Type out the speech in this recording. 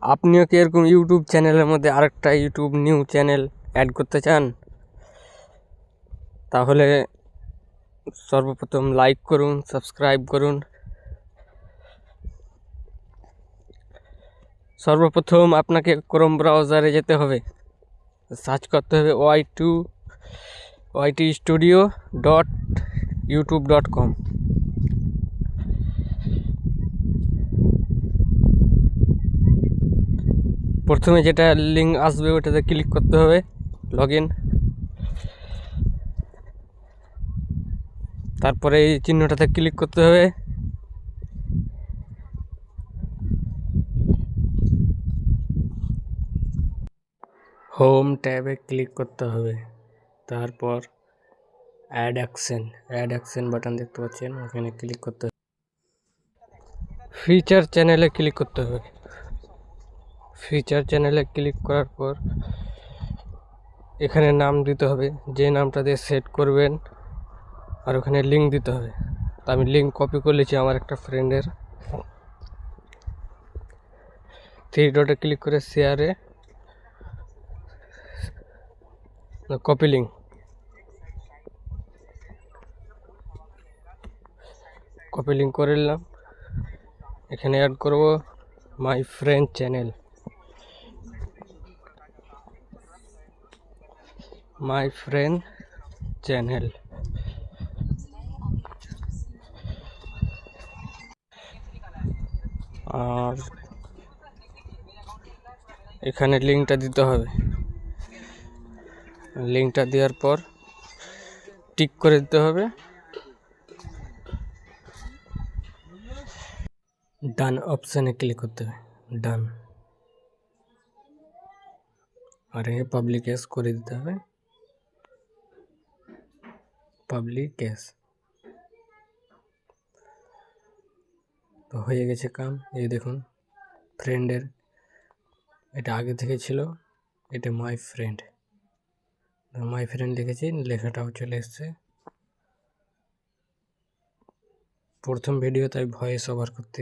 আপনিও কি এরকম ইউটিউব চ্যানেলের মধ্যে আরেকটা ইউটিউব নিউ চ্যানেল অ্যাড করতে চান? তাহলে সর্বপ্রথম লাইক করুন, সাবস্ক্রাইব করুন। সর্বপ্রথম আপনাকে ক্রোম ব্রাউজারে যেতে হবে, সার্চ করতে হবে ytstudio.youtube.com। প্রথমে যেটা লিঙ্ক আসবে ওটাতে ক্লিক করতে হবে, লগ ইন। তারপরে এই চিহ্নটাতে ক্লিক করতে হবে। হোম ট্যাবে ক্লিক করতে হবে। তারপর অ্যাড অ্যাকশন বাটন দেখতে পাচ্ছেন, ওখানে ক্লিক করতে হবে। ফিচার চ্যানেলে ক্লিক করতে হবে। ফিচার চ্যানেলে ক্লিক করার পর এখানে নাম দিতে হবে, যে নামটা দিয়ে সেট করবেন, আর ওখানে লিঙ্ক দিতে হবে। তো আমি লিঙ্ক কপি করে নিয়েছি আমার একটা ফ্রেন্ডের। 3 ডটে ক্লিক করে শেয়ারে কপি লিঙ্ক, করে নিলাম। এখানে অ্যাড করব মাই ফ্রেন্ড চ্যানেল। আর এখানে লিঙ্কটা দিতে হবে। লিঙ্কটা দেওয়ার পর টিক করে দিতে হবে। ডান অপশানে ক্লিক করতে হবে, ডান। আর এখানে পাবলিকেস করে দিতে হবে, পাবলিকেস। তো হয়ে গেছে কাম। এই দেখুন ফ্রেন্ডের, এটা আগে থেকে ছিল, এটা মাই ফ্রেন্ড লিখেছি, লেখাটাও চলে এসছে। প্রথম ভিডিও তাই ভয়েস ওভার করতে